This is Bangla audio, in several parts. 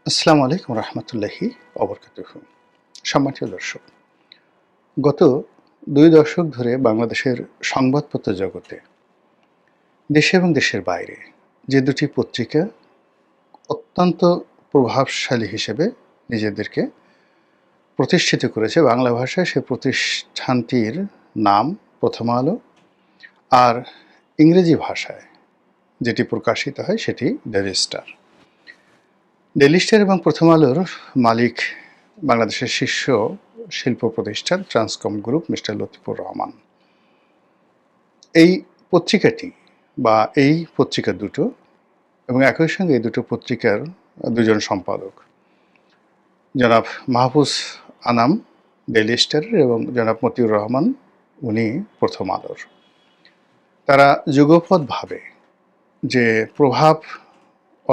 আসসালামু আলাইকুম রহমতুল্লাহি অবরকাতুহু। সম্মানিত দর্শক, গত ২ দশক ধরে বাংলাদেশের সংবাদপত্র জগতে দেশে এবং দেশের বাইরে যে দুটি পত্রিকা অত্যন্ত প্রভাবশালী হিসেবে নিজেদেরকে প্রতিষ্ঠিত করেছে বাংলা ভাষায়, সে প্রতিষ্ঠানটির নাম প্রথম আলো, আর ইংরেজি ভাষায় যেটি প্রকাশিত হয় সেটি ডেইলি স্টার। ডেইলি স্টার এবং প্রথম আলোর মালিক বাংলাদেশের শীর্ষ শিল্প প্রতিষ্ঠান ট্রান্সকম গ্রুপ, মিস্টার লতিফুর রহমান। এই পত্রিকাটি বা এই পত্রিকা দুটো এবং একই সঙ্গে এই দুটো পত্রিকার দুজন সম্পাদক, জনাব মাহফুজ আনাম ডেইলি স্টারের এবং জনাব মতিউর রহমান, উনি প্রথম আলোর। তারা যুগপৎভাবে যে প্রভাব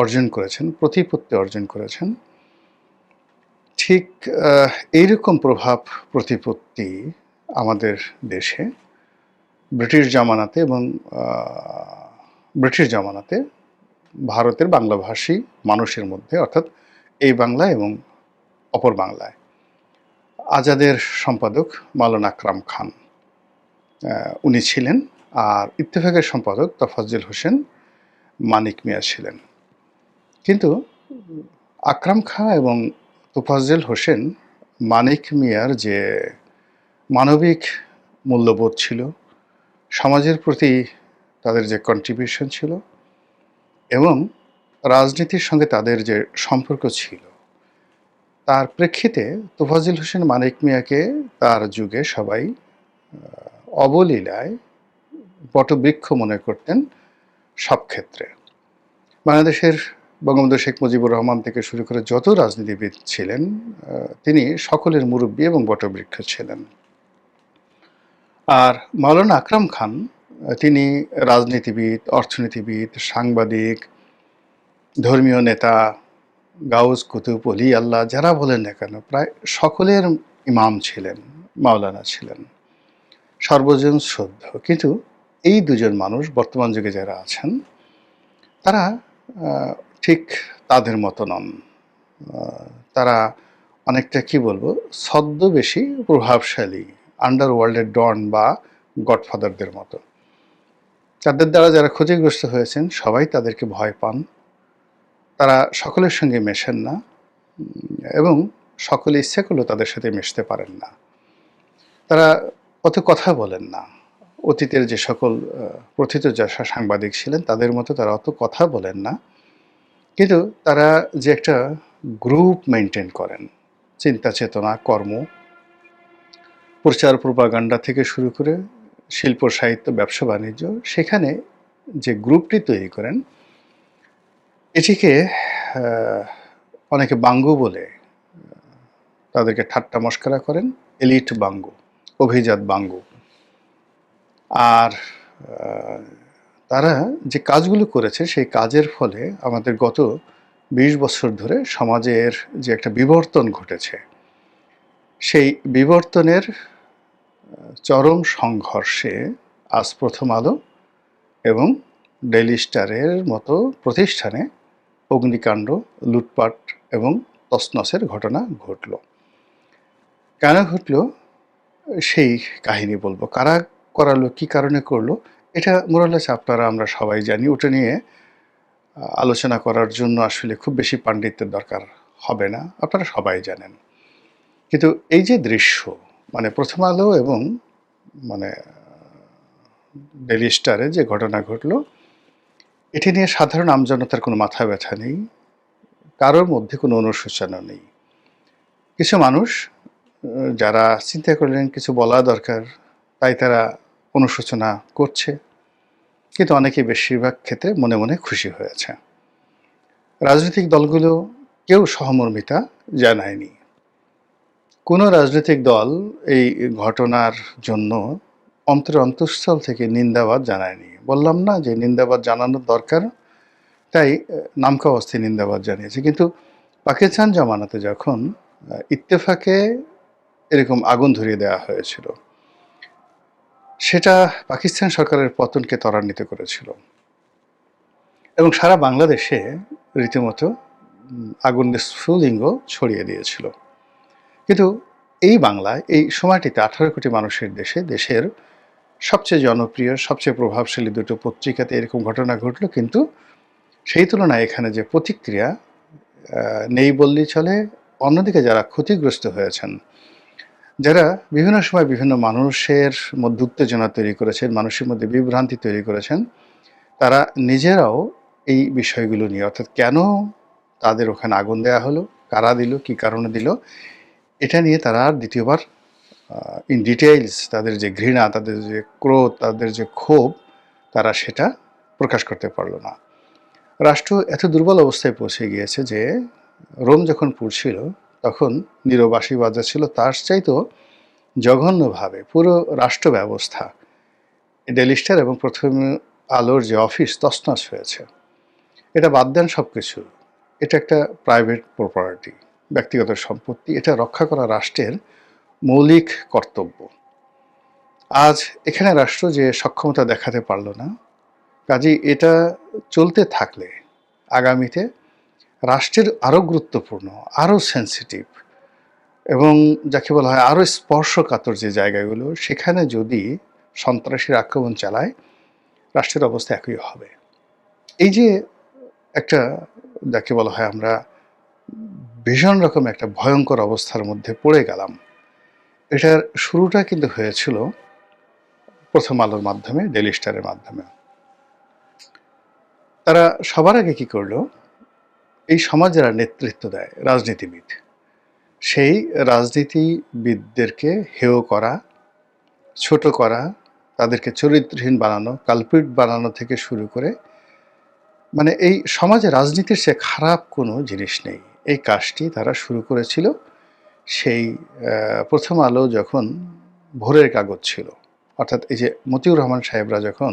অর্জন করেছেন, প্রতিপত্তি অর্জন করেছেন, ঠিক এইরকম প্রভাব প্রতিপত্তি আমাদের দেশে ব্রিটিশ জামানাতে ভারতের বাংলাভাষী মানুষের মধ্যে, অর্থাৎ এই বাংলা এবং অপর বাংলায় আজাদের সম্পাদক মাওলানা আকরাম খান উনি ছিলেন, আর ইত্তেফাকের সম্পাদক তোফাজ্জল হোসেন মানিক মিয়া ছিলেন। কিন্তু আকরাম খাঁ এবং তোফাজ্জল হোসেন মানিক মিয়ার যে মানবিক মূল্যবোধ ছিল, সমাজের প্রতি তাদের যে কন্ট্রিবিউশন ছিল এবং রাজনীতির সঙ্গে তাদের যে সম্পর্ক ছিল, তার প্রেক্ষিতে তোফাজ্জল হোসেন মানিক মিয়াকে তার যুগে সবাই অবলীলায় বটবৃক্ষ মনে করতেন সব ক্ষেত্রে। বাংলাদেশের বঙ্গবন্ধু শেখ মুজিবুর রহমান থেকে শুরু করে যত রাজনীতিবিদ ছিলেন, তিনি সকলের মুরব্বী এবং বটবৃক্ষ ছিলেন। আর মাওলানা আকরাম খান, তিনি রাজনীতিবিদ, অর্থনীতিবিদ, সাংবাদিক, ধর্মীয় নেতা, গাউস, কুতুব, অলি আল্লাহ যারা বলেন না কেন, প্রায় সকলের ইমাম ছিলেন, মাওলানা ছিলেন, সর্বজন শ্রদ্ধ। কিন্তু এই দুজন মানুষ বর্তমান যুগে যারা আছেন, তারা ঠিক তাদের মতো নন। তারা অনেকটা কি বলবো, ছদ্মবেশী প্রভাবশালী আন্ডারওয়ার্ল্ডের ডন বা গডফাদারদের মতো। তাদের দ্বারা যারা ক্ষতিগ্রস্ত হয়েছেন সবাই তাদেরকে ভয় পান। তারা সকলের সঙ্গে মেশেন না এবং সকলে ইচ্ছে করলেও তাদের সাথে মিশতে পারেন না। তারা অত কথা বলেন না। অতীতের যে সকল প্রথিত যশা সাংবাদিক ছিলেন তাদের মতো তারা অত কথা বলেন না, কিন্তু তারা যে একটা গ্রুপ মেনটেন করেন, চিন্তা চেতনা, কর্ম, প্রচার প্রপাগান্ডা থেকে শুরু করে শিল্প সাহিত্য, ব্যবসা বাণিজ্য, সেখানে যে গ্রুপটি তৈরি করেন, এটিকে অনেকে বাঙ্গু বলে তাদেরকে ঠাট্টা মস্করা করেন, এলিট বাঙ্গু, অভিজাত বাঙ্গু। আর তারা যে কাজগুলো করেছে সেই কাজের ফলে আমাদের গত ২০ বছর ধরে সমাজের যে একটা বিবর্তন ঘটেছে, সেই বিবর্তনের চরম সংঘর্ষে আজ প্রথম আলো এবং ডেইলি স্টারের মতো প্রতিষ্ঠানে অগ্নিকাণ্ড, লুটপাট এবং তছনছের ঘটনা ঘটল। কেন ঘটল সেই কাহিনী বলবো। কারা করালো, কী কারণে করলো, এটা মোরালেস আপনারা আমরা সবাই জানি। ওটা নিয়ে আলোচনা করার জন্য আসলে খুব বেশি পাণ্ডিত্যের দরকার হবে না, আপনারা সবাই জানেন। কিন্তু এই যে দৃশ্য, মানে প্রথম আলো এবং মানে ডেইলি স্টারে যে ঘটনা ঘটলো, এটি নিয়ে সাধারণ আমজনতার কোনো মাথা ব্যথা নেই, কারোর মধ্যে কোনো অনুশোচনা নেই। কিছু মানুষ যারা চিন্তা করলেন কিছু বলা দরকার, তাই তারা অনুশোচনা করছে, কিন্তু অনেকে বেশিরভাগ ক্ষেত্রে মনে মনে খুশি হয়েছে। রাজনৈতিক দলগুলো কেউ সহমর্মিতা জানায়নি। কোনো রাজনৈতিক দল এই ঘটনার জন্য অন্তঃস্থল থেকে নিন্দাবাদ জানায়নি। বললাম না যে নিন্দাবাদ জানানোর দরকার, তাই নামকা অবস্থায় নিন্দাবাদ জানিয়েছে। কিন্তু পাকিস্তান জামানাতে যখন ইত্তেফাকে এরকম আগুন ধরিয়ে দেওয়া হয়েছিল, সেটা পাকিস্তান সরকারের পতনকে ত্বরান্বিত করেছিল এবং সারা বাংলাদেশে রীতিমতো আগুনের স্ফুলিঙ্গ ছড়িয়ে দিয়েছিল। কিন্তু এই বাংলায় এই সময়টিতে 18 কোটি মানুষের দেশে দেশের সবচেয়ে জনপ্রিয়, সবচেয়ে প্রভাবশালী দুটো পত্রিকাতে এরকম ঘটনা ঘটল, কিন্তু সেই তুলনায় এখানে যে প্রতিক্রিয়া নেই বললেই চলে। অন্যদিকে যারা ক্ষতিগ্রস্ত হয়েছেন, যারা বিভিন্ন সময় বিভিন্ন মানুষের মধ্যে উত্তেজনা তৈরি করেছেন, মানুষের মধ্যে বিভ্রান্তি তৈরি করেছেন, তারা নিজেরাও এই বিষয়গুলো নিয়ে, অর্থাৎ কেন তাদের ওখানে আগুন দেয়া হলো, কারা দিল, কী কারণে দিল, এটা নিয়ে তারা আর দ্বিতীয়বার ইন ডিটেইলস তাদের যে ঘৃণা, তাদের যে ক্রোধ, তাদের যে ক্ষোভ, তারা সেটা প্রকাশ করতে পারল না। রাষ্ট্র এত দুর্বল অবস্থায় পৌঁছে গিয়েছে যে রোম যখন পুড়ছিল তখন নীরবাসী বাজাচ্ছিল, তার চাইতেও জঘন্যভাবে পুরো রাষ্ট্র ব্যবস্থা, ডেইলি স্টার এবং প্রথম আলোর যে অফিস তছনছ হয়েছে। এটা বাদ দেন সব কিছু, এটা একটা প্রাইভেট প্রপার্টি, ব্যক্তিগত সম্পত্তি, এটা রক্ষা করা রাষ্ট্রের মৌলিক কর্তব্য। আজ এখানে রাষ্ট্র যে সক্ষমতা দেখাতে পারল না, কাজেই এটা চলতে থাকলে আগামীতে রাষ্ট্রের আরও গুরুত্বপূর্ণ, আরও সেন্সিটিভ এবং যাকে বলা হয় আরও স্পর্শকাতর যে জায়গাগুলো, সেখানে যদি সন্ত্রাসীর আক্রমণ চালায়, রাষ্ট্রের অবস্থা একই হবে। এই যে একটা যাকে বলা হয় আমরা ভীষণ রকম একটা ভয়ঙ্কর অবস্থার মধ্যে পড়ে গেলাম, এটার শুরুটা কিন্তু হয়েছিল প্রথম আলোর মাধ্যমে, ডেইলি স্টারের মাধ্যমে। তারা সবার আগে কি করলো, এই সমাজ যারা নেতৃত্ব দেয়, রাজনীতিবিদ, সেই রাজনীতিবিদদেরকে হেয় করা, ছোট করা, তাদেরকে চরিত্রহীন বানানো, কালপিট বানানো থেকে শুরু করে, মানে এই সমাজে রাজনীতির সে খারাপ কোনো জিনিস নেই, এই কাজটি তারা শুরু করেছিল সেই প্রথম আলো যখন ভোরের কাগজ ছিল, অর্থাৎ এই যে মতিউর রহমান সাহেবরা যখন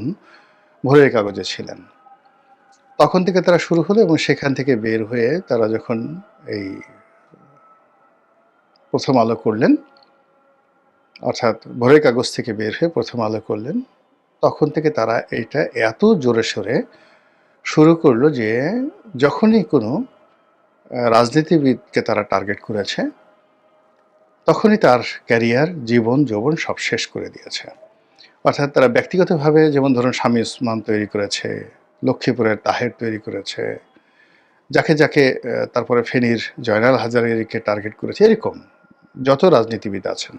ভোরের কাগজে ছিলেন তখন থেকে তারা শুরু হলো, এবং সেখান থেকে বের হয়ে তারা যখন এই প্রথম আলো করলেন, অর্থাৎ ভোরের কাগজ থেকে বের হয়ে প্রথম আলো করলেন, তখন থেকে তারা এইটা এত জোরে সোরে শুরু করলো যে যখনই কোনো রাজনীতিবিদকে তারা টার্গেট করেছে, তখনই তার ক্যারিয়ার, জীবন যৌবন সব শেষ করে দিয়েছে। অর্থাৎ তারা ব্যক্তিগতভাবে যেমন ধরুন স্বামী উসমান তৈরি করেছে, লক্ষ্মীপুরের তাহের তৈরি করেছে, যাকে যাকে তারপরে ফেনীর জয়নাল হাজারীকে টার্গেট করেছে, এরকম যত রাজনীতিবিদ আছেন।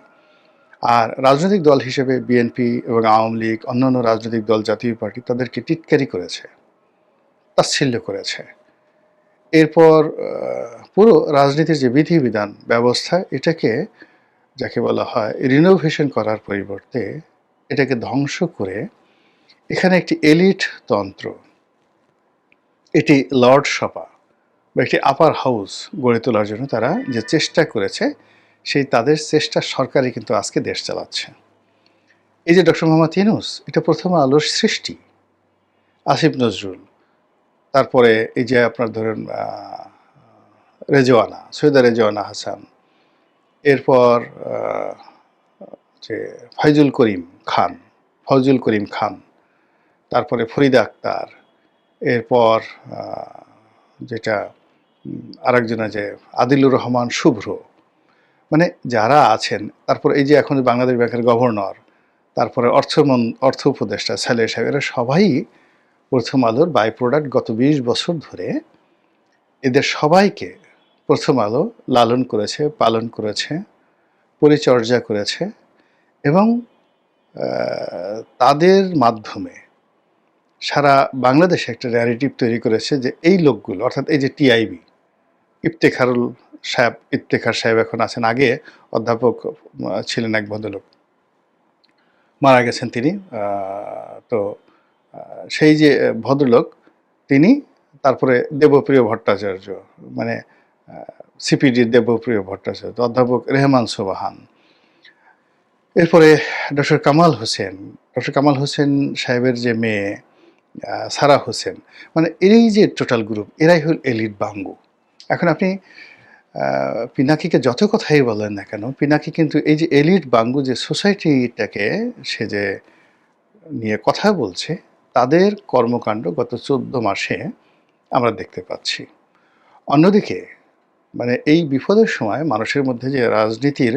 আর রাজনৈতিক দল হিসেবে বিএনপি এবং আওয়ামী লীগ, অন্যান্য রাজনৈতিক দল, জাতীয় পার্টি তাদেরকে টিটকারি করেছে, তাচ্ছিল্য করেছে। এরপর পুরো রাজনীতির যে বিধিবিধান ব্যবস্থা, এটাকে যাকে বলা হয় রিনোভেশন করার পরিবর্তে এটাকে ধ্বংস করে এখানে একটি এলিট তন্ত্র, এটি লর্ড সভা বা একটি আপার হাউস গড়ে তোলার জন্য তারা যে চেষ্টা করেছে, সেই তাদের চেষ্টা সরকারই কিন্তু আজকে দেশ চালাচ্ছে। এই যে ডক্টর মোহাম্মদ ইউনূস, এটা প্রথম আলোর সৃষ্টি, আসিফ নজরুল, তারপরে এই যে আপনার ধরেন রেজওয়ানা, সৈয়দা রেজওয়ানা হাসান, এরপর যে ফয়জুল করিম খান, তারপরে ফরিদা আক্তার, এরপর যেটা আরেকজনে যে আদিলুর রহমান শুভ্র, মানে যারা আছেন, তারপর এই যে এখন বাংলাদেশ ব্যাংকের গভর্নর, তারপরে অর্থ উপদেষ্টা সালেহ সাহেব, এরা সবাই প্রথম আলোর বাই প্রোডাক্ট। গত 20 বছর ধরে এদের সবাইকে প্রথম আলো লালন করেছে, পালন করেছে, পরিচর্যা করেছে, এবং তাদের মাধ্যমে সারা বাংলাদেশে একটা ন্যারেটিভ তৈরি করেছে যে এই লোকগুলো, অর্থাৎ এই যে টিআইবি, ইফতেখার সাহেব এখন আছেন, আগে অধ্যাপক ছিলেন এক ভদ্রলোক, মারা গেছেন তিনি। তো সেই যে ভদ্রলোক তিনি, তারপরে দেবপ্রিয় ভট্টাচার্য, মানে সিপিডির দেবপ্রিয় ভট্টাচার্য, অধ্যাপক রেহমান সোবাহান, এরপরে ডক্টর কামাল হোসেন সাহেবের যে মেয়ে সারা হোসেন, মানে এই যে টোটাল গ্রুপ, এরাই হল এলিট বাঙ্গু। এখন আপনি পিনাকিকে যত কথাই বলেন না কেন, পিনাকি কিন্তু এই যে এলিট বাঙ্গু যে সোসাইটিটাকে সে যে নিয়ে কথা বলছে, তাদের কর্মকাণ্ড গত 14 মাসে আমরা দেখতে পাচ্ছি। অন্যদিকে মানে এই বিপদের সময় মানুষের মধ্যে যে রাজনীতির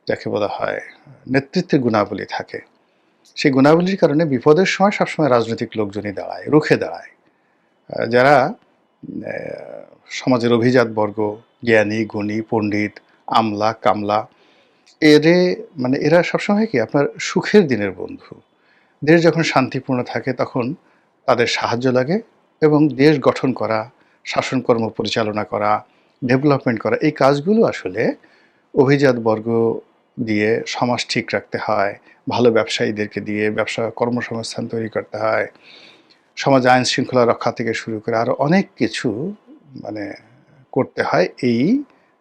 যাকে বলা হয় নেতৃত্বের গুণাবলী থাকে, সেই গুণাবলীর কারণে বিপদের সময় সবসময় রাজনৈতিক লোকজনই দাঁড়ায়, রুখে দাঁড়ায়। যারা সমাজের অভিজাত বর্গ, জ্ঞানী গুণী পণ্ডিত, আমলা কামলা, মানে এরা সবসময় কি আপনার সুখের দিনের বন্ধু। দেশ যখন শান্তিপূর্ণ থাকে তখন তাদের সাহায্য লাগে, এবং দেশ গঠন করা, শাসনকর্ম পরিচালনা করা, ডেভেলপমেন্ট করা, এই কাজগুলো আসলে অভিজাত বর্গ দিয়ে সমাজ ঠিক রাখতে হয়, ভালো ব্যবসায়ীদেরকে দিয়ে ব্যবসা কর্মসংস্থান তৈরি করতে হয়, সমাজ আইন শৃঙ্খলা রক্ষা থেকে শুরু করে আরও অনেক কিছু মানে করতে হয় এই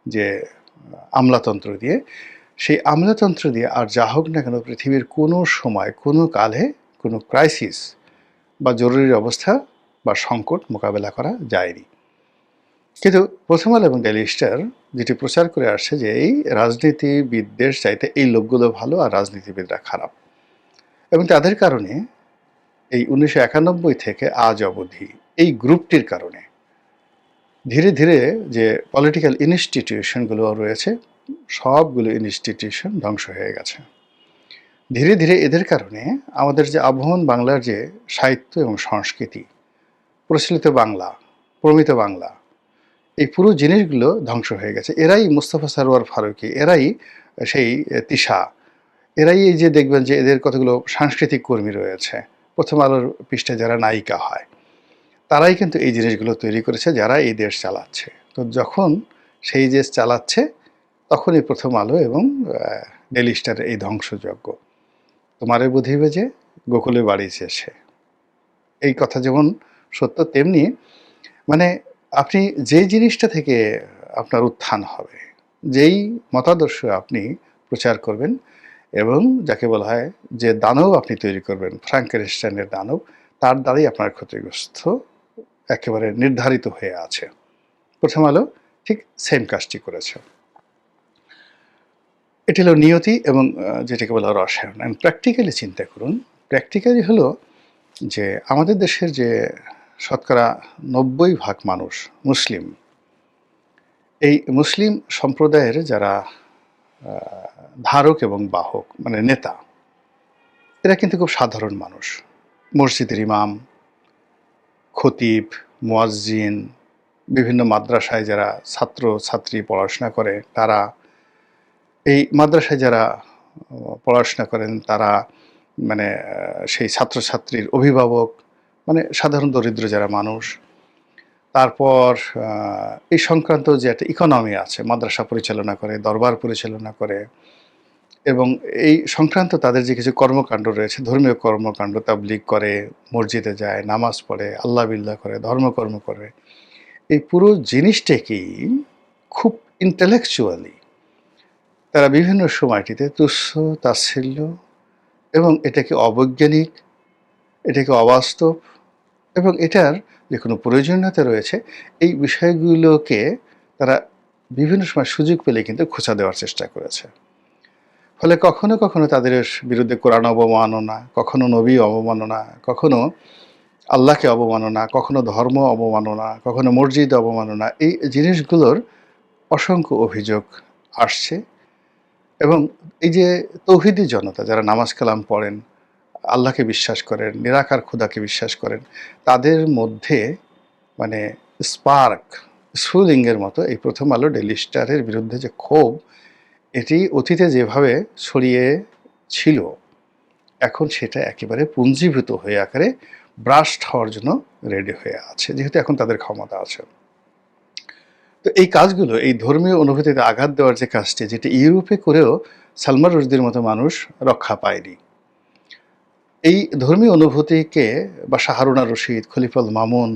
যে আমলাতন্ত্র দিয়ে। সেই আমলাতন্ত্র দিয়ে আর যা হোক না কেন পৃথিবীর কোনো সময় কোনো কালে কোনো ক্রাইসিস বা জরুরি অবস্থা বা সংকট মোকাবেলা করা যায়নি। কিন্তু প্রথম আলো এবং ডেইলি স্টার যেটি প্রচার করে আসছে যে এই রাজনীতিবিদদের চাইতে এই লোকগুলো ভালো আর রাজনীতিবিদরা খারাপ, এবং তাদের কারণে এই 1991 থেকে আজ অবধি এই গ্রুপটির কারণে ধীরে ধীরে যে পলিটিক্যাল ইনস্টিটিউশনগুলো রয়েছে সবগুলো ইনস্টিটিউশন ধ্বংস হয়ে গেছে। ধীরে ধীরে এদের কারণে আমাদের যে আবহমান বাংলার যে সাহিত্য এবং সংস্কৃতি, প্রচলিত বাংলা, প্রমিত বাংলা, এই পুরো জিনিসগুলো ধ্বংস হয়ে গেছে। এরাই মুস্তফা সরোয়ার ফারুকী, এরাই সেই তিশা, এরাই এই যে দেখবেন যে এদের কতগুলো সাংস্কৃতিক কর্মী রয়েছে, প্রথম আলোর পৃষ্ঠায় যারা নায়িকা হয়, তারাই কিন্তু এই জিনিসগুলো তৈরি করেছে যারা এই দেশ চালাচ্ছে। তো যখন সেই দেশ চালাচ্ছে তখনই প্রথম আলো এবং ডেইলি স্টারের এই ধ্বংসযজ্ঞ। তোমারে বুঝিবে যে গোকুলে বাড়িছে সে, এই কথা যেমন সত্য তেমনি মানে আপনি যেই জিনিসটা থেকে আপনার উত্থান হবে, যেই মতাদর্শ আপনি প্রচার করবেন এবং যাকে বলা হয় যে দানব আপনি তৈরি করবেন, ফ্রাঙ্কেনস্টাইনের দানব, তার দ্বারাই আপনার ক্ষতিগ্রস্ত একেবারে নির্ধারিত হয়ে আছে। প্রথম আলো ঠিক সেম কাজটি করেছে। এটি হলো নিয়তি এবং যেটাকে বলা রসায়ন। অ্যান্ড প্র্যাকটিক্যালি চিন্তা করুন, প্র্যাকটিক্যালি হলো যে আমাদের দেশের যে শতকরা 90% মানুষ মুসলিম, এই মুসলিম সম্প্রদায়ের যারা ধারক এবং বাহক মানে নেতা, এরা কিন্তু খুব সাধারণ মানুষ। মসজিদের ইমাম, খতিব, মুয়াজ্জিন, বিভিন্ন মাদ্রাসায় যারা ছাত্র ছাত্রী পড়াশোনা করে তারা, এই মাদ্রাসায় যারা পড়াশোনা করেন তারা মানে সেই ছাত্রছাত্রীর অভিভাবক, মানে সাধারণ দরিদ্র যারা মানুষ। তারপর এই সংক্রান্ত যে একটা ইকোনমি আছে, মাদ্রাসা পরিচালনা করে, দরবার পরিচালনা করে, এবং এই সংক্রান্ত তাদের যে কিছু কর্মকাণ্ড রয়েছে, ধর্মীয় কর্মকাণ্ড, তাবলীগ করে, মসজিদে যায়, নামাজ পড়ে, আল্লাহ বিল্লাহ করে, ধর্মকর্ম করে, এই পুরো জিনিসটাকেই খুব ইন্টেলেকচুয়ালি তারা বিভিন্ন সময়টিতে তুচ্ছ তাচ্ছিল্য এবং এটাকে অবৈজ্ঞানিক, এটাকে অবাস্তব, এবং এটার যে কোনো প্রয়োজনীয়তা রয়েছে এই বিষয়গুলোকে তারা বিভিন্ন সময় সুযোগ পেলে কিন্তু খোঁচা দেওয়ার চেষ্টা করেছে। ফলে কখনো কখনো তাদের বিরুদ্ধে কোরআন অবমাননা, কখনো নবী অবমাননা, কখনো আল্লাহকে অবমাননা, কখনো ধর্ম অবমাননা, কখনো মসজিদ অবমাননা, এই জিনিসগুলোর অসংখ্য অভিযোগ আসছে। এবং এই যে তৌহিদি জনতা যারা নামাজ কালাম পড়েন, আল্লাহকে বিশ্বাস করেন, নিরাকার খোদাকে বিশ্বাস করেন, তাদের মধ্যে মানে স্পার্ক, স্ফুলিঙ্গের মতো এই প্রথম আলো ডেইলি স্টারের বিরুদ্ধে যে ক্ষোভ, এটি অতীতে যেভাবে ছড়িয়ে ছিল এখন সেটা একেবারে পুঞ্জীভূত হয়ে আকারে ব্রাস্ট হওয়ার জন্য রেডি হয়ে আছে, যেহেতু এখন তাদের ক্ষমতা আছে। তো এই কাজগুলো, এই ধর্মীয় অনুভূতিতে আঘাত দেওয়ার যে কাজটি, যেটি ইউরোপে করেও সালমান রুশদির মতো মানুষ রক্ষা পায়নি, এই ধর্মীয় অনুভূতিকে বা শাহরুনা রশিদ, খলিফুল মামুন,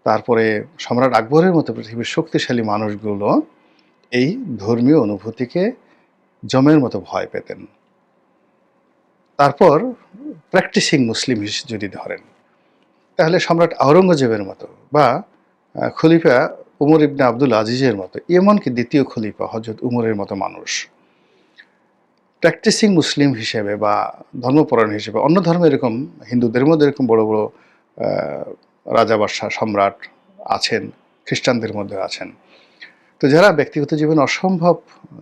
তারপরে সম্রাট আকবরের মতো পৃথিবীর শক্তিশালী মানুষগুলো এই ধর্মীয় অনুভূতিকে জমের মতো ভয় পেতেন। তারপর প্র্যাকটিসিং মুসলিম যদি ধরেন, তাহলে সম্রাট আওরঙ্গজেবের মতো বা খলিফা উমর ইবনে আব্দুল আজিজের মতো, এমনকি দ্বিতীয় খলিফা হযরত উমরের মতো মানুষ প্র্যাকটিসিং মুসলিম হিসেবে বা ধর্মপরায়ণ হিসেবে, অন্য ধর্মে এরকম হিন্দুদের মধ্যে এরকম বড় বড় রাজা বাদশাহ সম্রাট আছেন, খ্রিস্টানদের মধ্যে আছেন। তো যারা ব্যক্তিগত জীবনে অসম্ভব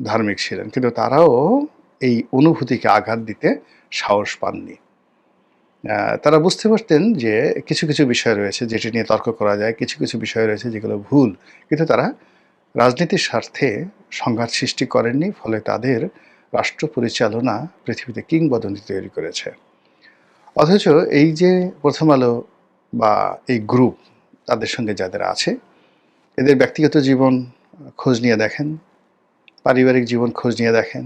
ধার্মিক ছিলেন, কিন্তু তারাও এই অনুভূতিকে আঘাত দিতে সাহস পাননি। তারা বুঝতে পারতেন যে কিছু, কিছু বিষয় রয়েছে যেটি নিয়ে তর্ক করা যায়, কিছু, কিছু বিষয় রয়েছে যেগুলো ভুল। কিন্তু তারা রাজনীতির স্বার্থে সংঘাত সৃষ্টি করেননি, ফলে তাদের রাষ্ট্র পরিচালনা পৃথিবীতে কিংবদন্তি তৈরি করেছে। অথচ এই যে প্রথম আলো বা এই গ্রুপ, তাদের সঙ্গে যাদের আছে, এদের ব্যক্তিগত জীবন খোঁজ নিয়ে দেখেন, পারিবারিক জীবন খোঁজ নিয়ে দেখেন,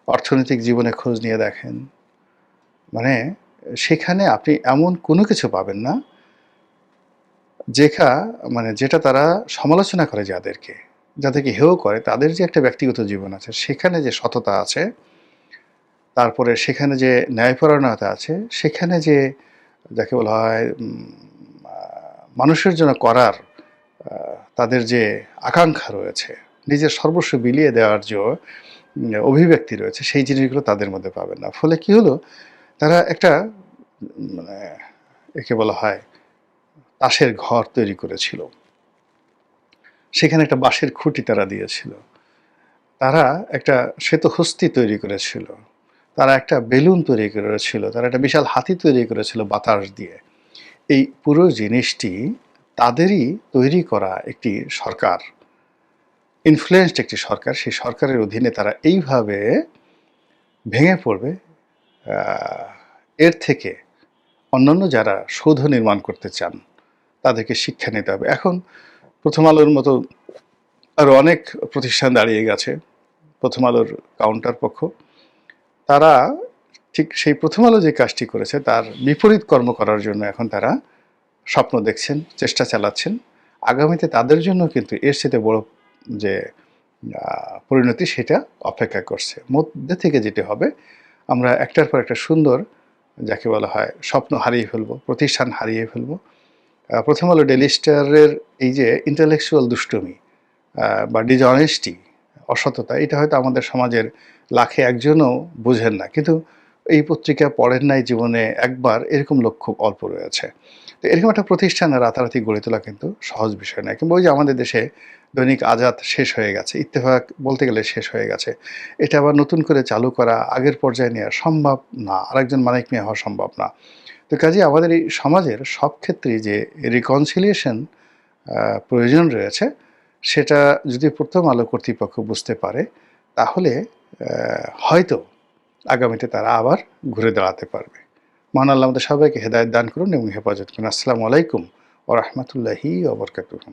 অর্থনৈতিক জীবনে খোঁজ নিয়ে দেখেন, মানে সেখানে আপনি এমন কোনো কিছু পাবেন না যেটা তারা সমালোচনা করে, যাদেরকে হেয় করে, তাদের যে একটা ব্যক্তিগত জীবন আছে, সেখানে যে সততা আছে, তারপরে সেখানে যে ন্যায়পরায়ণতা আছে, সেখানে যে যাকে বলা হয় মানুষের জন্য করার তাদের যে আকাঙ্ক্ষা রয়েছে, নিজের সর্বস্ব বিলিয়ে দেওয়ার যে অভিব্যক্তি রয়েছে, সেই জিনিসগুলো তাদের মধ্যে পাবেন না। ফলে কি হলো, তারা একটা মানে একে বলা হয় তাসের ঘর তৈরি করেছিল, সেখানে একটা বাঁশের খুঁটি তারা দিয়েছিল, তারা একটা শ্বেতহস্তি তৈরি করেছিল, তারা একটা বেলুন তৈরি করেছিল, তারা একটা বিশাল হাতি তৈরি করেছিল বাতাস দিয়ে। এই পুরো জিনিসটি তাদেরই তৈরি করা একটি সরকার, ইনফ্লুয়েন্সড একটি সরকার। সেই সরকারের অধীনে তারা এইভাবে ভেঙে পড়বে, এর থেকে অন্যান্য যারা সৌধ নির্মাণ করতে চান তাদেরকে শিক্ষা নিতে হবে। এখন প্রথম আলোর মতো আরও অনেক প্রতিষ্ঠান দাঁড়িয়ে গেছে, প্রথম আলোর কাউন্টার পক্ষ, তারা ঠিক সেই প্রথম আলো যে কাজটি করেছে তার বিপরীত কর্ম করার জন্য এখন তারা স্বপ্ন দেখছেন, চেষ্টা চালাচ্ছেন। আগামীতে তাদের জন্য কিন্তু এর সাথে বড় যে পরিণতি, সেটা অপেক্ষা করছে। মধ্যে থেকে যেটি হবে, আমরা একটার পর একটা সুন্দর, যাকে বলা হয় স্বপ্ন হারিয়ে ফেলবো, প্রতিষ্ঠান হারিয়ে ফেলবো। প্রথম আলো ডেইলি স্টারের এই যে ইন্টেলেকচুয়াল দুষ্টুমি বা ডিসঅনেস্টি, অসততা, এটা হয়তো আমাদের সমাজের লাখে একজনও বুঝেন না, কিন্তু এই পত্রিকা পড়েন নাই জীবনে একবার, এরকম লোক খুব অল্প রয়েছে। তো এরকম একটা প্রতিষ্ঠান রাতারাতি গড়ে তোলা কিন্তু সহজ বিষয় নয়। কিংবা ওই যে আমাদের দেশে দৈনিক আজাদ শেষ হয়ে গেছে, ইত্তেফাক বলতে গেলে শেষ হয়ে গেছে, এটা আবার নতুন করে চালু করা, আগের পর্যায়ে নেওয়া সম্ভব না, আরেকজন মানিক মিয়া হওয়া সম্ভব না। তো কাজে আমাদের এই সমাজের সব ক্ষেত্রেই যে রিকনসিলিয়েশন প্রয়োজন রয়েছে, সেটা যদি প্রথম আলো কর্তৃপক্ষ বুঝতে পারে, তাহলে হয়তো আগামীতে তারা আবার ঘুরে দাঁড়াতে পারবে। মহান আল্লাহ আমাদের সবাইকে হেদায়েত দান করুন এবং হেফাজত করুন। আসসালামু আলাইকুম ওয়া রাহমাতুল্লাহি ওয়া বারাকাতুহু।